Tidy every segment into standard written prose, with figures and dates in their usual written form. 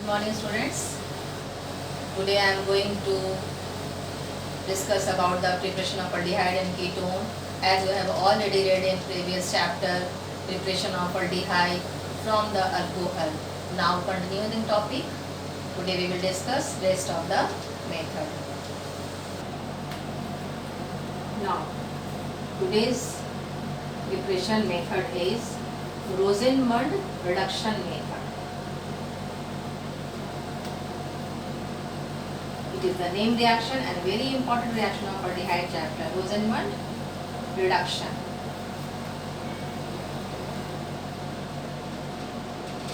morning students. Today I am going to discuss about the preparation of aldehyde and ketone, as we have already read in previous chapter preparation of aldehyde from the alcohol. Now continuing topic, today we will discuss rest of the method. Now today's preparation method is Rosenmund reduction method. It is the name reaction and very important reaction of aldehyde chapter, Rosenmund reduction.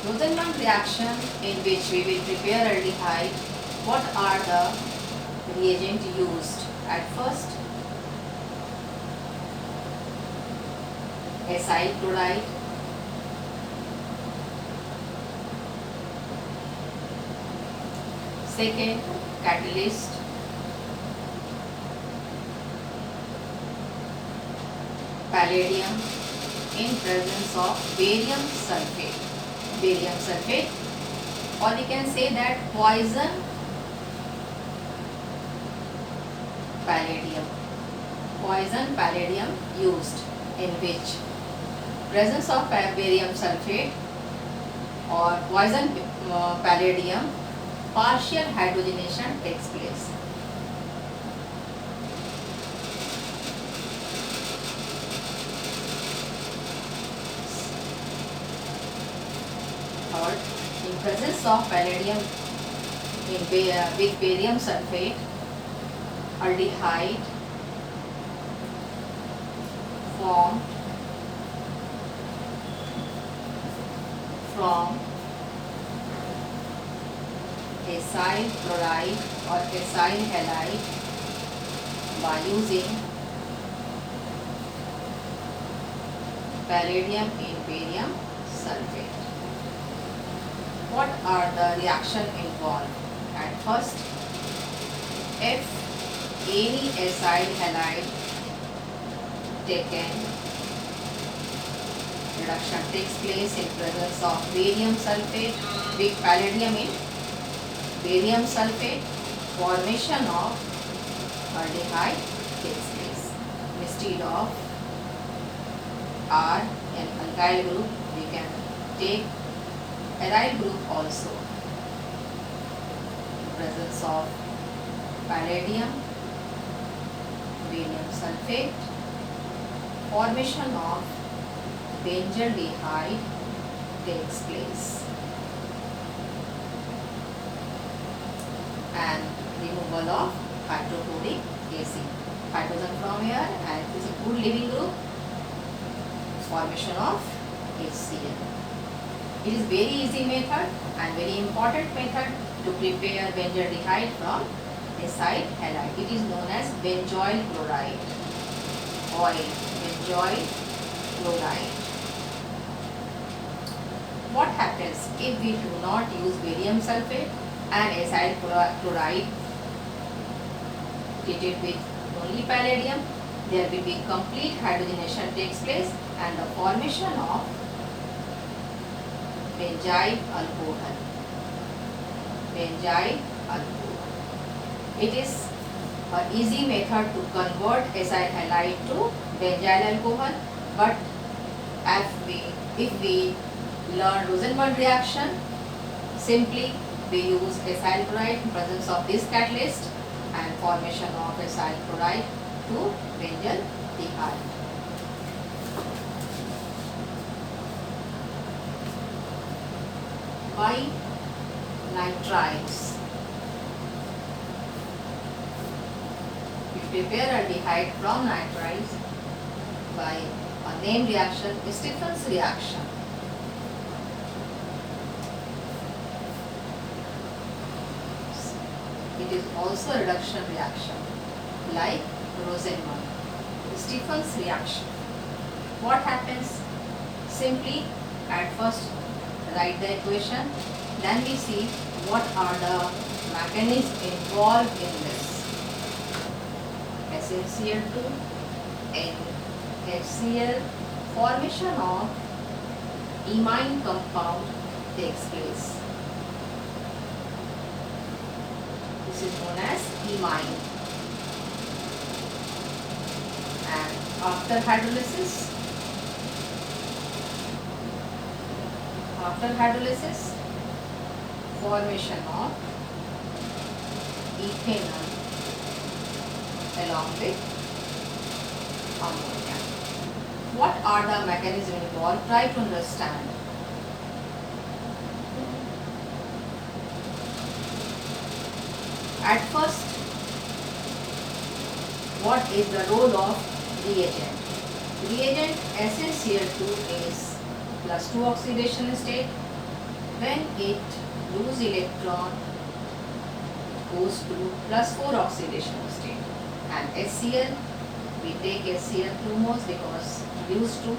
Rosenmund reaction in which we will prepare aldehyde. What are the reagents used? At first, acyl chloride, second, catalyst, palladium in presence of barium sulfate. Barium sulfate, or we can say that poison palladium. Poison palladium used in which presence of barium sulfate or poison palladium, partial hydrogenation takes place. Third, in presence of palladium with barium sulfate, aldehyde formed from acyl chloride or acyl halide by using palladium in barium sulfate. What are the reaction involved? At first, if any acyl halide taken, reduction takes place in presence of barium sulfate with palladium in barium sulfate, formation of aldehyde takes place. Instead of R in alkyl group, we can take aryl group also. In presence of palladium, barium sulfate, formation of benzaldehyde takes place. And removal of hydrochloric acid. Hydrogen from here, and it is a good leaving group. Formation of HCl. It is very easy method and very important method to prepare benzaldehyde from acyl halide. It is known as benzoyl chloride oil. Benzoyl chloride. What happens if we do not use barium sulfate and acyl chloride treated with only palladium? There will be complete hydrogenation takes place and the formation of benzyl alcohol. Benzyl alcohol. It is an easy method to convert acyl halide to benzyl alcohol, but if we learn Rosenmund reaction, simply we use acyl chloride in presence of this catalyst and formation of acyl chloride to benzaldehyde. By nitriles, we prepare aldehyde from nitriles by a name reaction, Stephen's reaction. It is also a reduction reaction like Rosenmund. Stephen's reaction. What happens? Simply at first write the equation, then we see what are the mechanisms involved in this. SnCl2 and HCl, formation of imine compound takes place. This is known as imine. And after hydrolysis, formation of ethanol along with ammonia. What are the mechanisms involved? Try to understand. At first, what is the role of reagent? Reagent SnCl2 is +2 oxidation state. When it lose electron, goes to +4 oxidation state. And HCl, we take HCl 2 moles because reduced to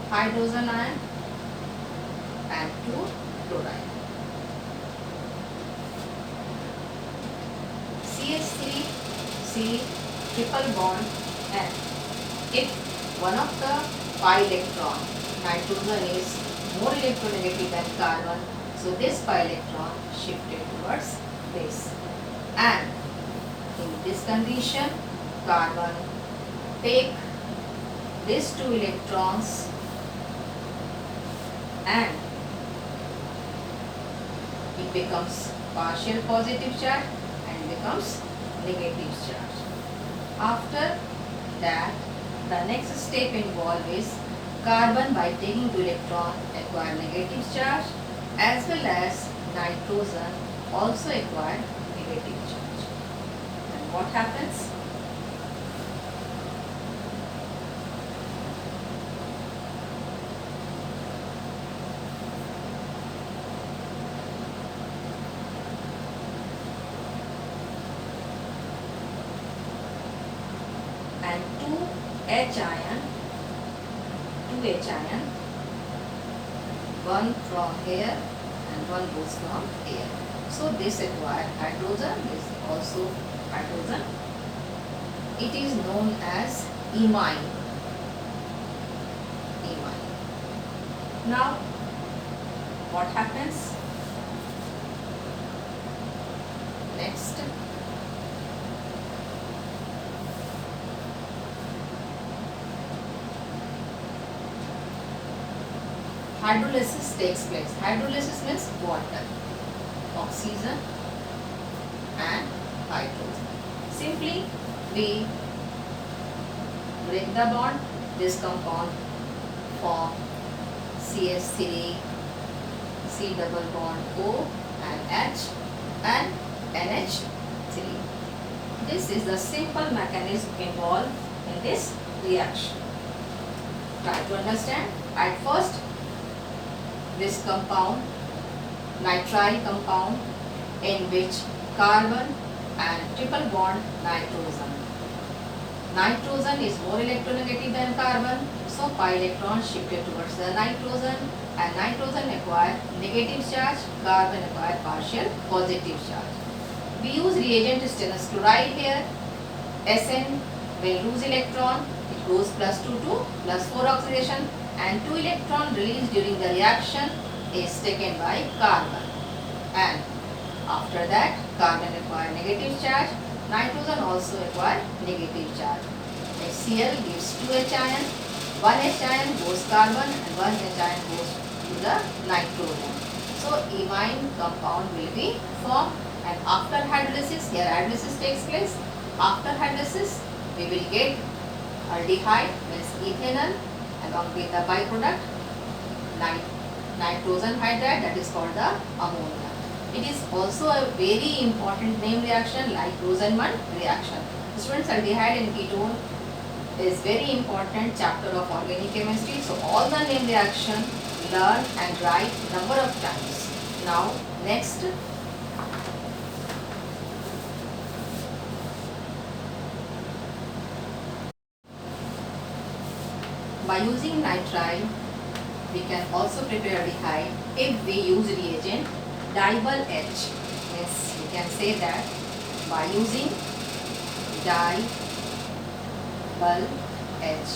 hydrogen ion and to chloride. CH3, C triple bond N. If one of the pi electron, nitrogen is more electronegative than carbon, so this pi electron shifted towards base. And in this condition, carbon take these 2 electrons and it becomes partial positive charge and becomes negative charge. After that, the next step involved is carbon by taking 2 electron acquire negative charge, as well as nitrogen also acquire negative charge. And what happens? And 2H ion, one from here and one goes from here. So this acquire hydrogen, this also hydrogen. It is known as imine. Now what happens? Next, hydrolysis takes place. Hydrolysis means water, oxygen and hydrogen. Simply we break the bond. This compound form CH3, C double bond O and H and NH3. This is the simple mechanism involved in this reaction. Try to understand. At first, this compound, nitrile compound, in which carbon and triple bond nitrogen. Nitrogen is more electronegative than carbon, so pi electron shifted towards the nitrogen, and nitrogen acquired negative charge, carbon acquired partial positive charge. We use reagent stannous chloride here. Sn, when lose electron, it goes +2 to +4 oxidation, and 2 electron released during the reaction is taken by carbon. And after that, carbon acquire negative charge, nitrogen also acquire negative charge. HCl gives 2H ion, 1H ion goes carbon and 1H ion goes to the nitrogen. So imine compound will be formed, and after hydrolysis, here hydrolysis takes place. After hydrolysis, we will get aldehyde, means ethanol, along with the byproduct nitrogen hydride, that is called the ammonia. It is also a very important name reaction like Rosenman reaction. Students, aldehyde and ketone is very important chapter of organic chemistry. So all the name reaction learn and write number of times. Now next, by using nitrile, we can also prepare aldehyde if we use reagent diol H. Yes, we can say that by using diol H.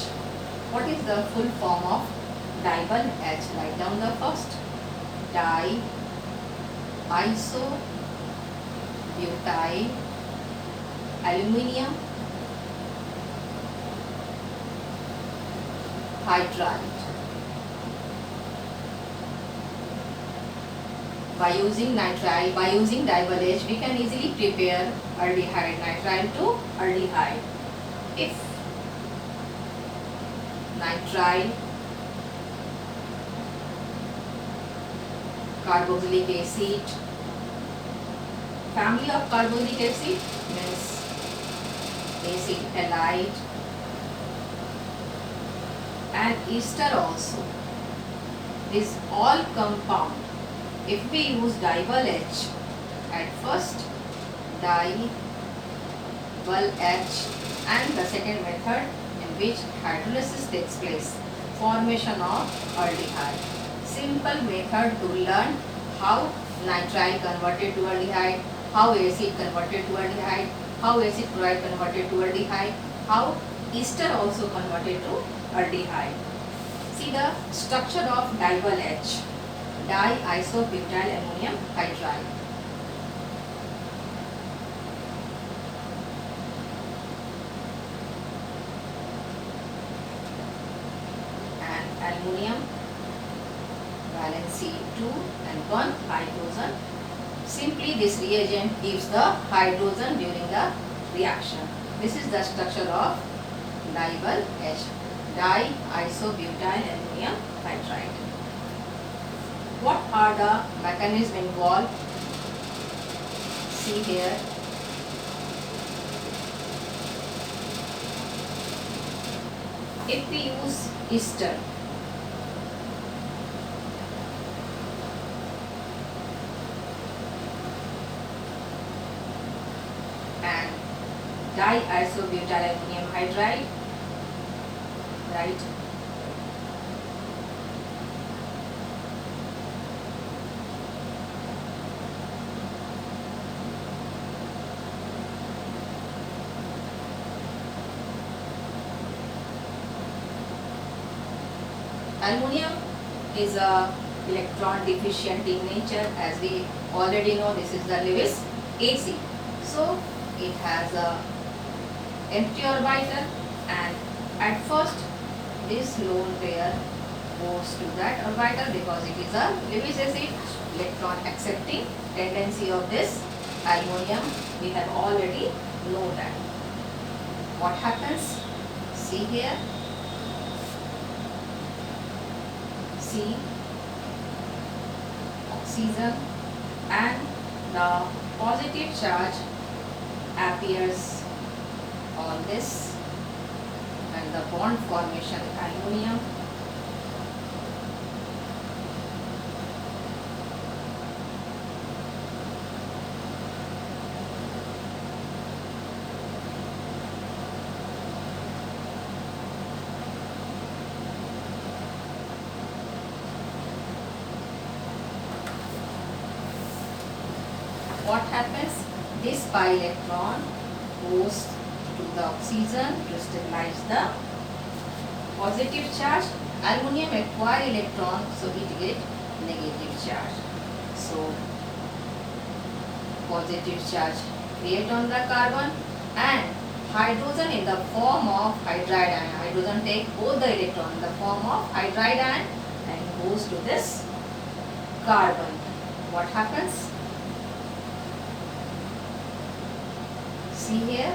What is the full form of diol H? Write down the first. Di iso butyl aluminium hydride. By using nitrile, by using double H, we can easily prepare aldehyde, nitrile to aldehyde. If nitrile, carboxylic acid, family of carboxylic acid means acid halide, and ester also. These all compound. If we use double H at first, double H, and the second method in which hydrolysis takes place, formation of aldehyde. Simple method to learn how nitrile converted to aldehyde, how acid converted to aldehyde, how acid chloride converted to aldehyde, how ester also converted to aldehyde. See the structure of double H, diisobutyl ammonium hydride. And aluminium, valency 2 and 1 hydrogen. Simply this reagent gives the hydrogen during the reaction. This is the structure of double H, diisobutyl ammonium hydride. What are the mechanisms involved? See here. If we use ester, and diisobutyl ammonium hydride, right? Aluminium is a electron deficient in nature, as we already know. This is the Lewis acid. So it has a empty orbital, and at first this lone pair goes to that orbital because it is a Lewis acid. Electron accepting tendency of this aluminium, we have already know that. What happens? See here. See, oxygen, and the positive charge appears on this, and the bond formation aluminium, what happens? This pi electron goes to the oxygen to stabilize the positive charge. Aluminium acquire electron, so it get negative charge. So positive charge create on the carbon, and hydrogen in the form of hydride ion. Hydrogen take both the electron in the form of hydride ion and goes to this carbon. What happens? See here.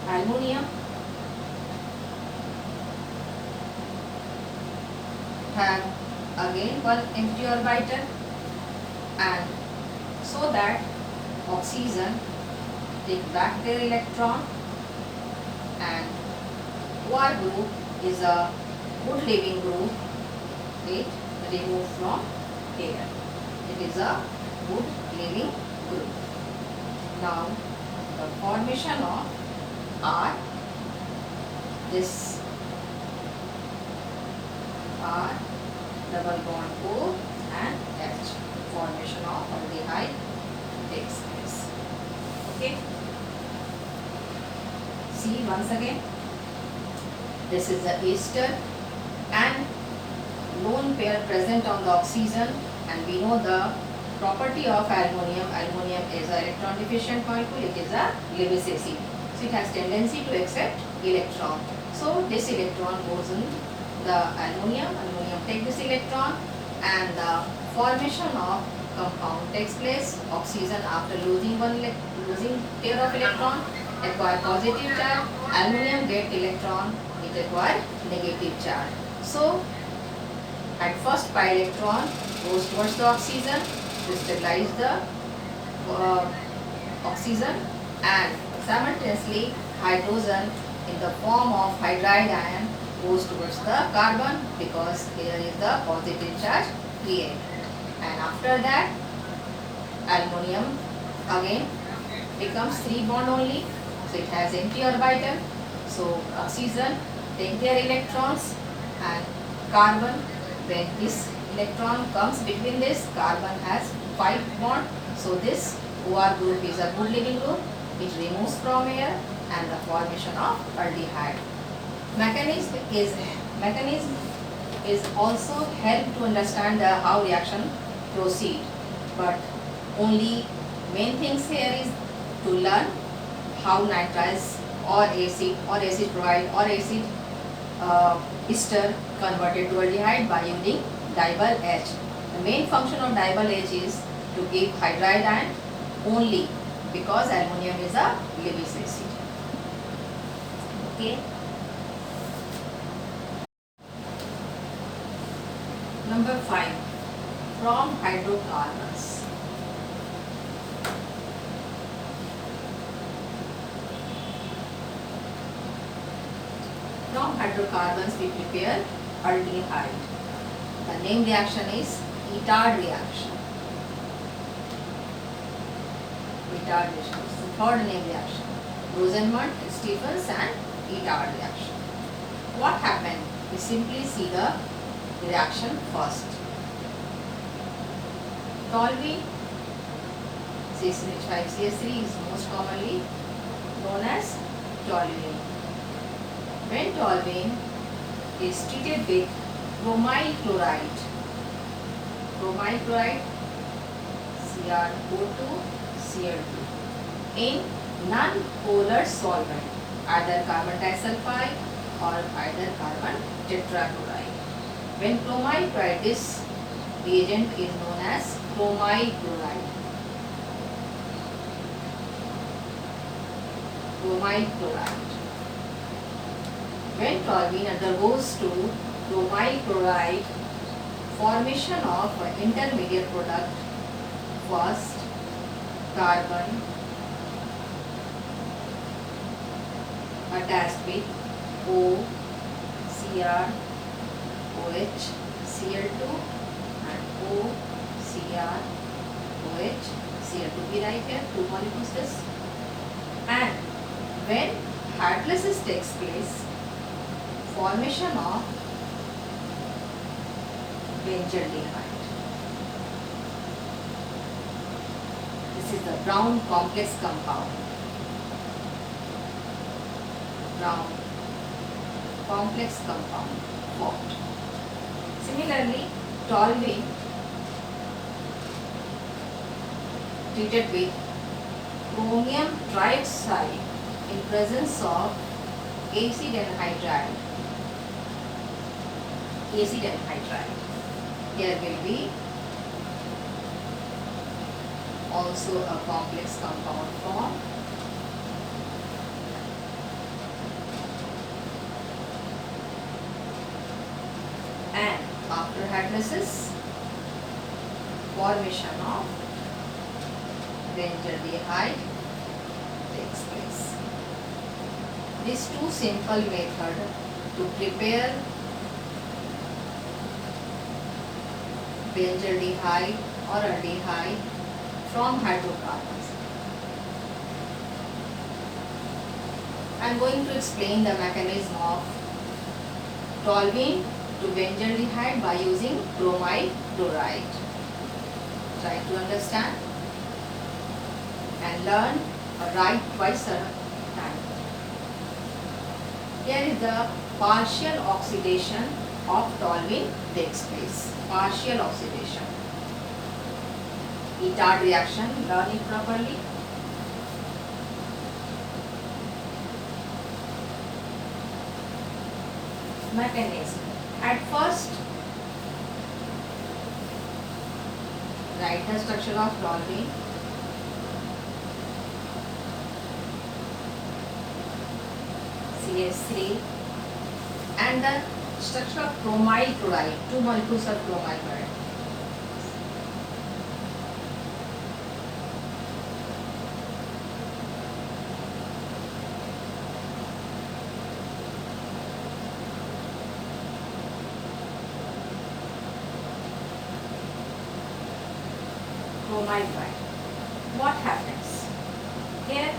Aluminium have again one empty orbital, and so that oxygen take back their electron, and OR group is a good living group. It removed from here. It is a good living group. Now the formation of R, this R double bond O and H. Formation of aldehyde takes place. Okay. See once again. This is the ester and lone pair present on the oxygen, and we know the property of aluminium. Aluminium is an electron deficient molecule. It is a Lewis acid. So it has tendency to accept electron. So this electron goes in the aluminium. Aluminium take this electron, and the formation of compound takes place. Oxygen, after losing pair of electron, acquire positive charge. Aluminium get electron, it acquire negative charge. So at first pi electron goes towards the oxygen to stabilize the oxygen, and simultaneously hydrogen in the form of hydride ion goes towards the carbon, because here is the positive charge created. And after that aluminium again becomes 3 bond only, so it has empty orbital. So oxygen take their electrons, and carbon, when this electron comes between this, carbon has 5 bond. So this OR group is a good living group which removes from here, and the formation of aldehyde. Mechanism is also help to understand how reaction proceed, but only main things here is to learn how nitriles or acid chloride or acid ester converted to aldehyde by using diol H. The main function of diol H is to give hydride ion only, because aluminium is a Lewis acid. Okay. Number 5. From hydrocarbons. From hydrocarbons we prepare aldehyde. The name reaction is Itard reaction. Itard reaction is the third name reaction. Rosenmund, Stephens and Itard reaction. What happened? We simply see the reaction first. Toluene CH5CH3 is most commonly known as toluene. When toluene is treated with bromyl chloride CrO2 Cl2 in non-polar solvent, either carbon disulfide or either carbon tetrachloride. When bromyl chloride, this reagent is known as bromyl chloride. When toluene undergoes to bromyl chloride, formation of intermediate product, first carbon attached with O, Cr, OH, Cl2 and O, Cr, OH, Cl2 be right here, 2 molecules this. And when hydrolysis takes place, formation of benzaldehyde. This is the brown complex compound. Formed. Similarly, toluene treated with chromium trioxide in presence of acid anhydride. Here will be also a complex compound formed. And after hydrolysis, formation of benzaldehyde takes place. These two simple methods to prepare benzaldehyde or aldehyde from hydrocarbons. I am going to explain the mechanism of toluene to benzaldehyde by using bromide chloride. Try to understand and learn or write twice a time. Here is the partial oxidation of toluene takes place. Partial oxidation. Etard reaction, learn it properly. Mechanism. At first, write the structure of toluene. CH3 and the structure of bromide chloride, 2 molecules of bromide chloride. Bromide chloride. What happens? Here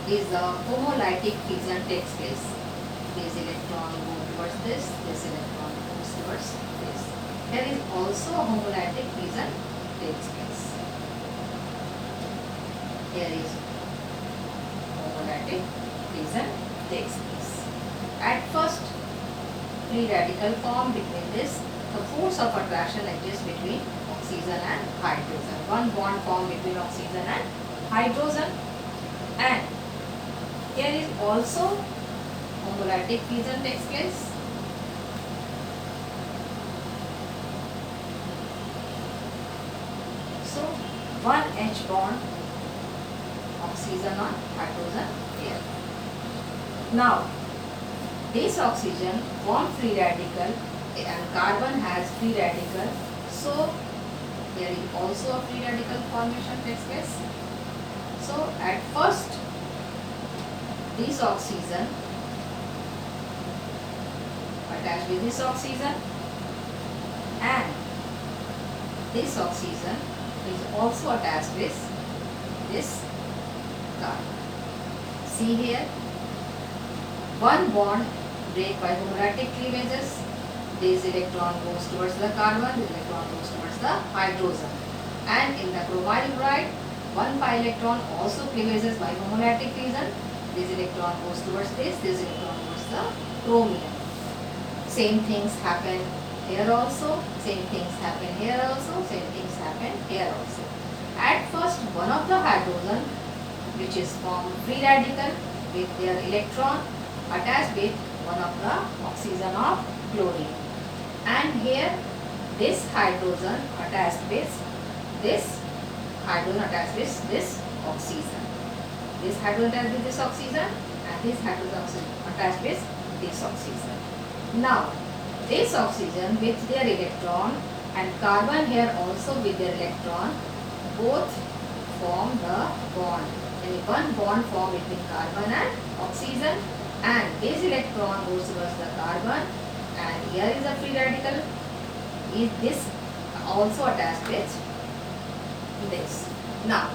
is a homolytic fission takes place. This electron goes towards this electron goes towards this. There is also a homolytic fission takes place. Here is homolytic fission takes place. At first, free radical form between this. The force of attraction exists between oxygen and hydrogen. One bond formed between oxygen and hydrogen, and here is also homolytic fission takes place. So one H bond, oxygen on hydrogen here. Now this oxygen forms free radical and carbon has free radical. So here is also a free radical formation takes place. So at first this oxygen attached with this oxygen and this oxygen is also attached with this carbon. See here, one bond break by homolytic cleavages. This electron goes towards the carbon, this electron goes towards the hydrogen. And in the bromide chloride, one pi electron also cleavages by homolytic fission. This electron goes towards this electron towards the chromium. Same things happen here also, same things happen here also, same things happen here also. At first, one of the hydrogen, which is formed free radical with their electron attached with one of the oxygen of chlorine. And here this hydrogen attached with this hydrogen attached with this oxygen. This hydrogen attached with this oxygen and this hydrogen attached with this oxygen. Now this oxygen with their electron and carbon here also with their electron both form the bond. And one bond formed between carbon and oxygen, and this electron goes towards the carbon, and here is a free radical. Is this also attached with this? Now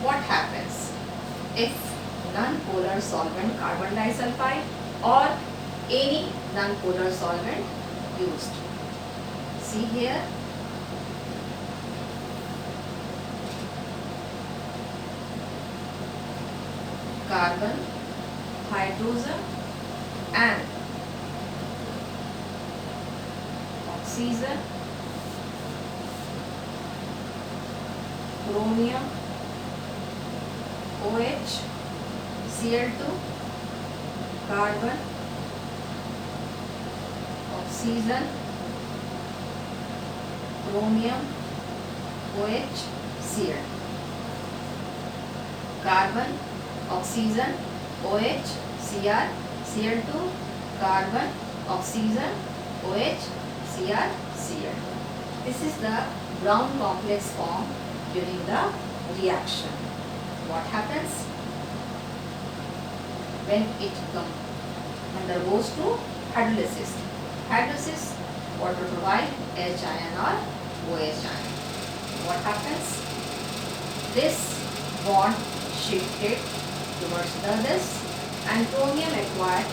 what happens if non-polar solvent carbon disulfide or any non-polar solvent used? See here, carbon, hydrogen and oxygen, chromium, OH, Cl2, carbon, oxygen, chromium, OH, Cl2. Carbon, oxygen, OH, Cr, Cl2, carbon, oxygen, OH, Cr, Cl2. This is the Brown complex form during the reaction. What happens when it undergoes to hydrolysis? Hydrolysis, water provide H ion or OH ion. What happens? This bond shifted towards this and chromium acquired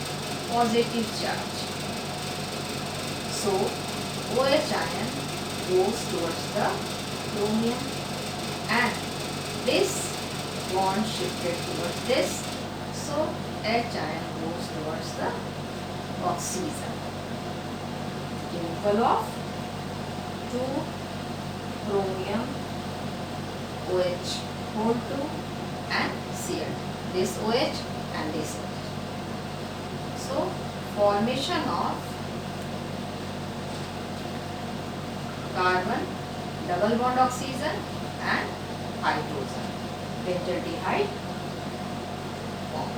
positive charge. So OH ion goes towards the chromium and this bond shifted towards this. So H ion goes towards the oxygen. Removal of 2 chromium OH whole 2 and Cl. This OH and this OH. So formation of carbon double bond oxygen and hydrogen. Benzaldehyde form.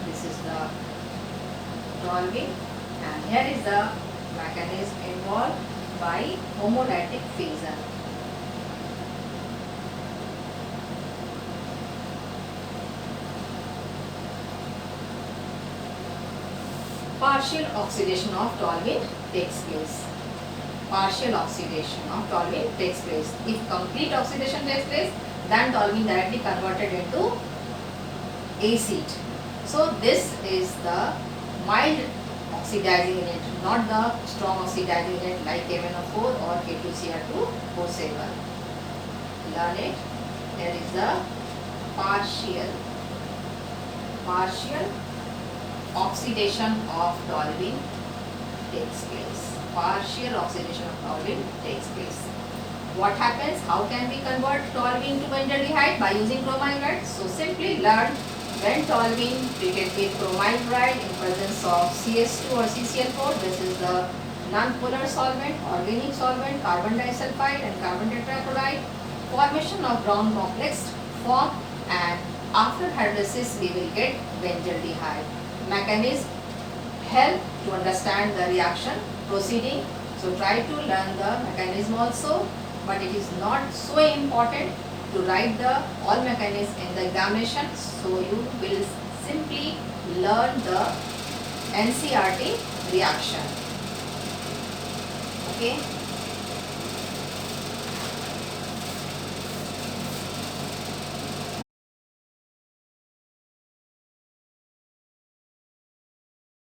This is the toluene and here is the mechanism involved by homolytic fission. Partial oxidation of toluene takes place. Partial oxidation of toluene takes place. If complete oxidation takes place, then toluene directly converted into acid. So this is the mild oxidizing agent, not the strong oxidizing agent like KMnO4 or K2Cr2O7. Learn it. There is the partial oxidation of toluene takes place. Partial oxidation of toluene takes place. What happens? How can we convert toluene to benzaldehyde? By using chromine bride. So simply learn, when toluene treated with chromine bride in presence of CS2 or CCl4, this is the non-polar solvent, organic solvent, carbon disulfide and carbon tetrachloride, formation of brown complex form, and after hydrolysis we will get benzaldehyde. Mechanism help to understand the reaction proceeding. So try to learn the mechanism also, but it is not so important to write the all mechanism in the examination. So you will simply learn the NCERT reaction. Okay.